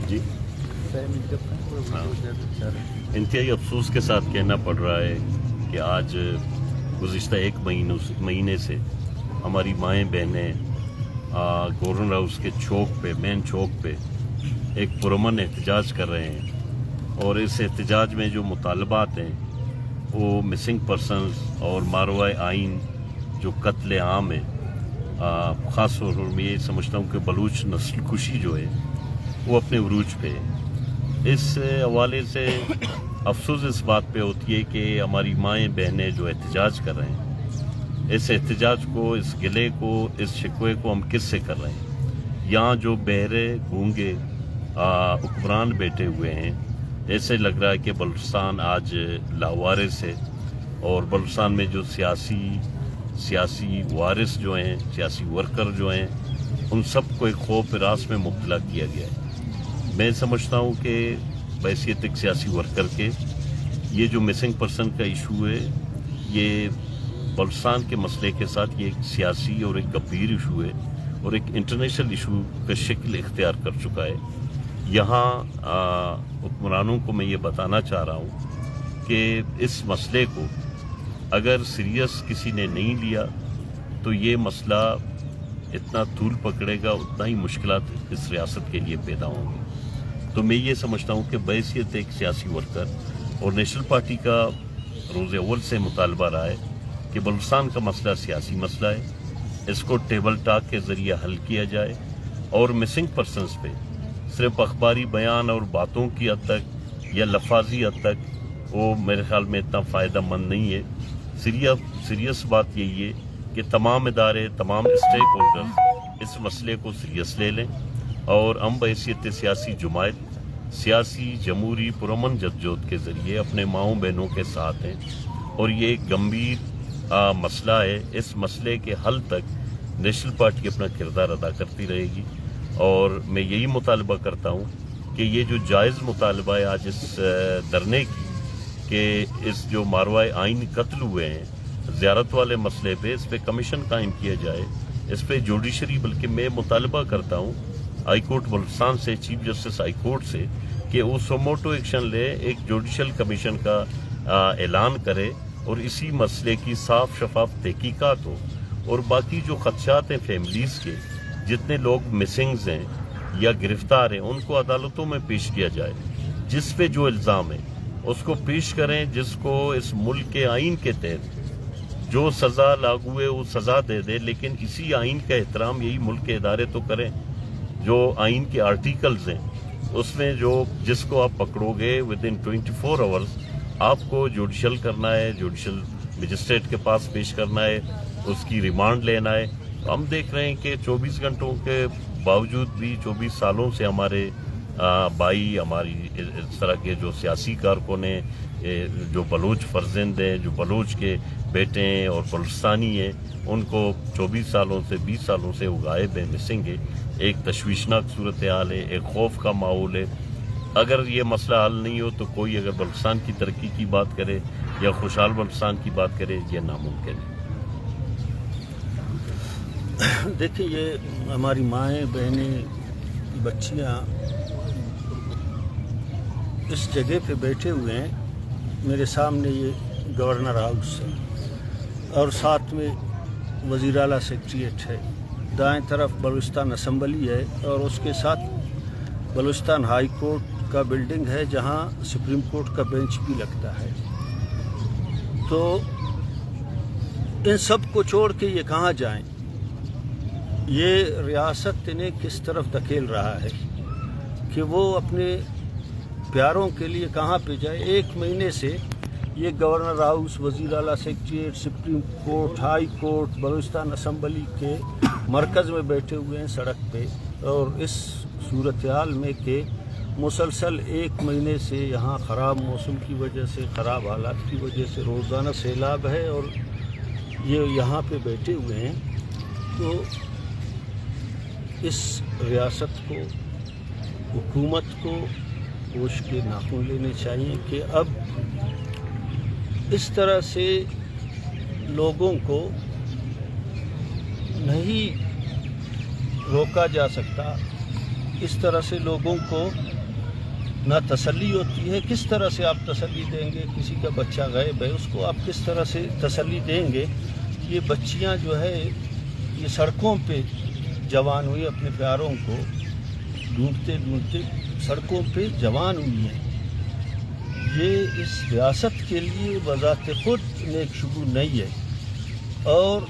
جی انتہائی افسوس کے ساتھ کہنا پڑ رہا ہے کہ آج گزشتہ ایک مہینے سے ہماری مائیں بہنیں گورنر ہاؤس کے چوک پہ مین چوک پہ ایک پرامن احتجاج کر رہے ہیں، اور اس احتجاج میں جو مطالبات ہیں وہ مسنگ پرسنز اور ماروائے آئین جو قتل عام ہے، خاص طور پر میں یہ سمجھتا ہوں کہ بلوچ نسل کشی جو ہے وہ اپنے عروج پہ ہے۔ اس حوالے سے افسوس اس بات پہ ہوتی ہے کہ ہماری مائیں بہنیں جو احتجاج کر رہے ہیں، اس احتجاج کو، اس گلے کو، اس شکوے کو ہم کس سے کر رہے ہیں؟ یہاں جو بہرے گونگے حکمران بیٹھے ہوئے ہیں، ایسے لگ رہا ہے کہ بلوچستان آج لاوارث ہے، اور بلوچستان میں جو سیاسی وارث جو ہیں، سیاسی ورکر جو ہیں، ان سب کو ایک خوف ہراس میں مبتلا کیا گیا ہے۔ میں سمجھتا ہوں کہ بحیثیت ایک سیاسی ورکر کے یہ جو مسنگ پرسن کا ایشو ہے، یہ بلوچستان کے مسئلے کے ساتھ یہ ایک سیاسی اور ایک گمبھیر ایشو ہے، اور ایک انٹرنیشنل ایشو کا شکل اختیار کر چکا ہے۔ یہاں حکمرانوں کو میں یہ بتانا چاہ رہا ہوں کہ اس مسئلے کو اگر سیریس کسی نے نہیں لیا تو یہ مسئلہ اتنا طول پکڑے گا، اتنا ہی مشکلات اس ریاست کے لیے پیدا ہوں گی۔ تو میں یہ سمجھتا ہوں کہ بحیثیت ایک سیاسی ورکر اور نیشنل پارٹی کا روز اول سے مطالبہ رہا ہے کہ بلوچستان کا مسئلہ سیاسی مسئلہ ہے، اس کو ٹیبل ٹاک کے ذریعے حل کیا جائے، اور مسنگ پرسنز پہ صرف اخباری بیان اور باتوں کی حد تک یا لفاظی حد تک وہ میرے خیال میں اتنا فائدہ مند نہیں ہے۔ سیریس بات یہی ہے کہ تمام ادارے، تمام اسٹیک ہولڈرز اس مسئلے کو سیریس لے لیں، اور ہم بحیثیت سیاسی جماعت سیاسی جمہوری پرامن جدوجہد کے ذریعے اپنے ماؤں بہنوں کے ساتھ ہیں، اور یہ ایک گمبھیر مسئلہ ہے۔ اس مسئلے کے حل تک نیشنل پارٹی اپنا کردار ادا کرتی رہے گی، اور میں یہی مطالبہ کرتا ہوں کہ یہ جو جائز مطالبہ ہے آج اس دھرنے کی، کہ اس جو ماروائے آئین قتل ہوئے ہیں، زیارت والے مسئلے پہ اس پہ کمیشن قائم کیا جائے، اس پہ جوڈیشری، بلکہ میں مطالبہ کرتا ہوں ہائی کورٹ بلوچستان سے، چیف جسٹس ہائی کورٹ سے، کہ وہ سوموٹو ایکشن لے، ایک جوڈیشل کمیشن کا اعلان کرے، اور اسی مسئلے کی صاف شفاف تحقیقات ہو، اور باقی جو خدشات ہیں فیملیز کے، جتنے لوگ مسنگز ہیں یا گرفتار ہیں، ان کو عدالتوں میں پیش کیا جائے، جس پہ جو الزام ہے اس کو پیش کریں، جس کو اس ملک کے آئین کے تحت جو سزا لاگو ہے وہ سزا دے دے، لیکن اسی آئین کا احترام یہی ملک کے ادارے تو کریں۔ جو آئین کے آرٹیکلز ہیں اس میں جس کو آپ پکڑو گے ودن 24 آورز آپ کو جوڈیشل کرنا ہے، جوڈیشل مجسٹریٹ کے پاس پیش کرنا ہے، اس کی ریمانڈ لینا ہے۔ ہم دیکھ رہے ہیں کہ 24 گھنٹوں کے باوجود بھی 24 سالوں سے ہمارے بھائی، ہماری اس طرح کے جو سیاسی کارکن ہیں، جو بلوچ فرزند ہیں، جو بلوچ کے بیٹے ہیں اور بلوچستانی ہیں، ان کو 24 سالوں سے 20 سالوں سے وہ غائب ہیں، مسنگ ہے۔ ایک تشویشناک صورتحال ہے، ایک خوف کا ماحول ہے۔ اگر یہ مسئلہ حل نہیں ہو تو کوئی اگر بلوچستان کی ترقی کی بات کرے یا خوشحال بلوچستان کی بات کرے، یہ ناممکن ہے۔ دیکھیں، یہ ہماری مائیں بہنیں بچیاں اس جگہ پہ بیٹھے ہوئے ہیں، میرے سامنے یہ گورنر ہاؤس ہے، اور ساتھ میں وزیر اعلیٰ سیکریٹریٹ ہے، دائیں طرف بلوچستان اسمبلی ہے، اور اس کے ساتھ بلوچستان ہائی کورٹ کا بلڈنگ ہے جہاں سپریم کورٹ کا بینچ بھی لگتا ہے۔ تو ان سب کو چھوڑ کے یہ کہاں جائیں؟ یہ ریاست انہیں کس طرف دھکیل رہا ہے کہ وہ اپنے پیاروں کے لیے کہاں پہ جائے؟ ایک مہینے سے یہ گورنر ہاؤس، وزیر اعلیٰ secretariat, supreme court, high court, Balochistan assembly کے مرکز میں بیٹھے ہوئے ہیں سڑک پہ، اور اس صورتحال میں کہ مسلسل ایک مہینے سے یہاں خراب موسم کی وجہ سے، خراب حالات کی وجہ سے روزانہ سیلاب ہے، اور یہ یہاں پہ بیٹھے ہوئے ہیں۔ تو اس ریاست کو، حکومت کو ہوش کے ناخن لینے چاہیے کہ اب اس طرح سے لوگوں کو نہیں روکا جا سکتا اس طرح سے لوگوں کو نہ تسلی ہوتی ہے. کس طرح سے آپ تسلی دیں گے؟ کسی کا بچہ غائب ہے، اس کو آپ کس طرح سے تسلی دیں گے؟ یہ بچیاں جو ہے یہ سڑکوں پہ جوان ہوئی، اپنے پیاروں کو ڈھونڈتے ڈھونڈتے سڑکوں پہ جوان ہوئی ہیں. یہ اس ریاست کے لیے بذات خود نیک شگون نہیں ہے. اور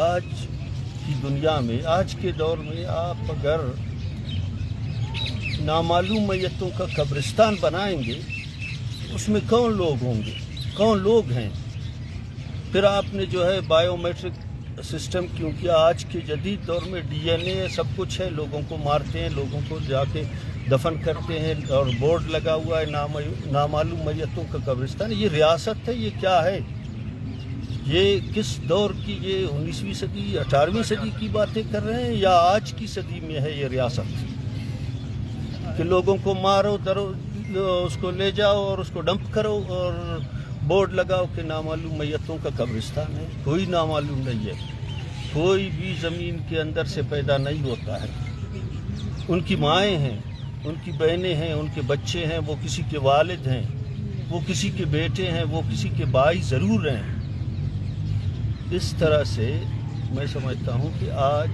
آج کی دنیا میں، آج کے دور میں آپ اگر نامعلوم میتوں کا قبرستان بنائیں گے، اس میں کون لوگ ہوں گے؟ کون لوگ ہیں؟ پھر آپ نے جو ہے بائیو میٹرک سسٹم، کیونکہ آج کے جدید دور میں ڈی این اے سب کچھ ہے، لوگوں کو مارتے ہیں، لوگوں کو جا کے دفن کرتے ہیں، اور بورڈ لگا ہوا ہے نامعلوم میتوں کا قبرستان. یہ ریاست ہے؟ یہ کیا ہے؟ یہ کس دور کی، یہ 19ویں صدی 18ویں صدی کی باتیں کر رہے ہیں یا آج کی صدی میں ہے یہ ریاست کہ لوگوں کو مارو، درو، اس کو لے جاؤ اور اس کو ڈمپ کرو اور بورڈ لگاؤ کہ نامعلوم میتوں کا قبرستان ہے؟ کوئی نامعلوم نہیں ہے. کوئی بھی زمین کے اندر سے پیدا نہیں ہوتا ہے. ان کی مائیں ہیں، ان کی بہنیں ہیں، ان کے بچے ہیں، وہ کسی کے والد ہیں، وہ کسی کے بیٹے ہیں، وہ کسی کے بھائی ضرور ہیں. اس طرح سے میں سمجھتا ہوں کہ آج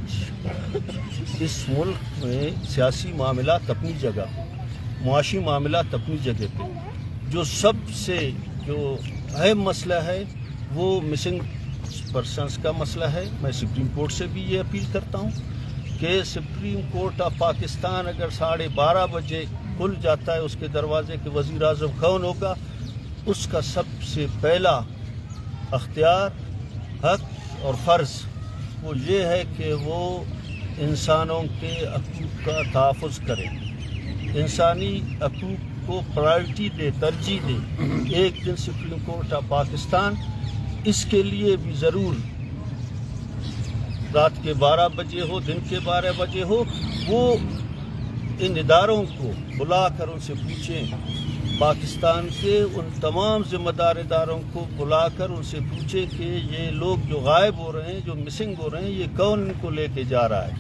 اس ملک میں سیاسی معاملات اپنی جگہ، معاشی معاملات اپنی جگہ پہ، جو سب سے جو اہم مسئلہ ہے وہ مسنگ پرسنس کا مسئلہ ہے. میں سپریم کورٹ سے بھی یہ اپیل کرتا ہوں کہ سپریم کورٹ آف پاکستان اگر 12:30 بجے کھل جاتا ہے اس کے دروازے کہ وزیر اعظم کون ہوگا، اس کا سب سے پہلا اختیار، حق اور فرض وہ یہ ہے کہ وہ انسانوں کے حقوق کا تحفظ کرے، انسانی حقوق کو پرائرٹی دے، ترجیح دے. ایک دن سپریم کورٹ آف پاکستان اس کے لیے بھی ضرور رات کے 12 بجے ہو، دن کے 12 بجے ہو، وہ ان اداروں کو بلا کر ان سے پوچھیں، پاکستان کے ان تمام ذمہ دار اداروں کو بلا کر ان سے پوچھے کہ یہ لوگ جو غائب ہو رہے ہیں، جو مسنگ ہو رہے ہیں، یہ کون ان کو لے کے جا رہا ہے؟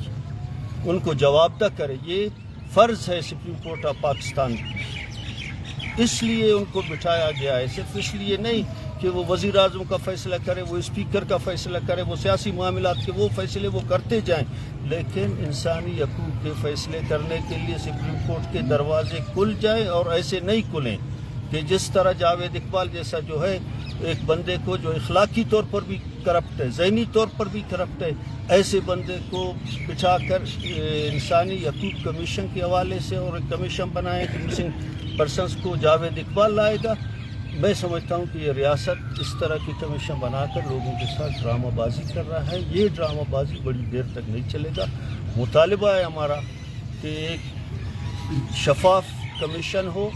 ان کو جواب دہ کرے. یہ فرض ہے سپریم کورٹ آف پاکستان کی. اس لیے ان کو بٹھایا گیا ہے، صرف اس لیے نہیں کہ وہ وزیر اعظم کا فیصلہ کرے، وہ اسپیکر کا فیصلہ کرے، وہ سیاسی معاملات کے وہ فیصلے وہ کرتے جائیں، لیکن انسانی حقوق کے فیصلے کرنے کے لیے سپریم کورٹ کے دروازے کھل جائیں. اور ایسے نہیں کھلیں کہ جس طرح جاوید اقبال جیسا جو ہے ایک بندے کو جو اخلاقی طور پر بھی کرپٹ ہے، ذہنی طور پر بھی کرپٹ ہے، ایسے بندے کو بٹھا کر انسانی حقوق کمیشن کے حوالے سے اور ایک کمیشن بنائے کہ مسنگ پرسنس کو جاوید اقبال لائے گا. میں سمجھتا ہوں کہ یہ ریاست اس طرح کی کمیشن بنا کر لوگوں کے ساتھ ڈرامہ بازی کر رہا ہے. یہ ڈرامہ بازی بڑی دیر تک نہیں چلے گا. مطالبہ ہے ہمارا کہ ایک شفاف کمیشن ہو،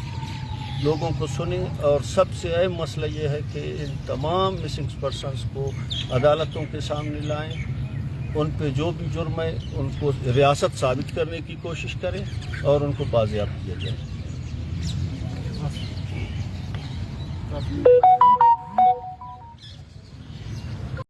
لوگوں کو سنیں، اور سب سے اہم مسئلہ یہ ہے کہ ان تمام مسنگ پرسنس کو عدالتوں کے سامنے لائیں، ان پہ جو بھی جرم ہے ان کو ریاست ثابت کرنے کی کوشش کریں اور ان کو بازیاب کیا جائے.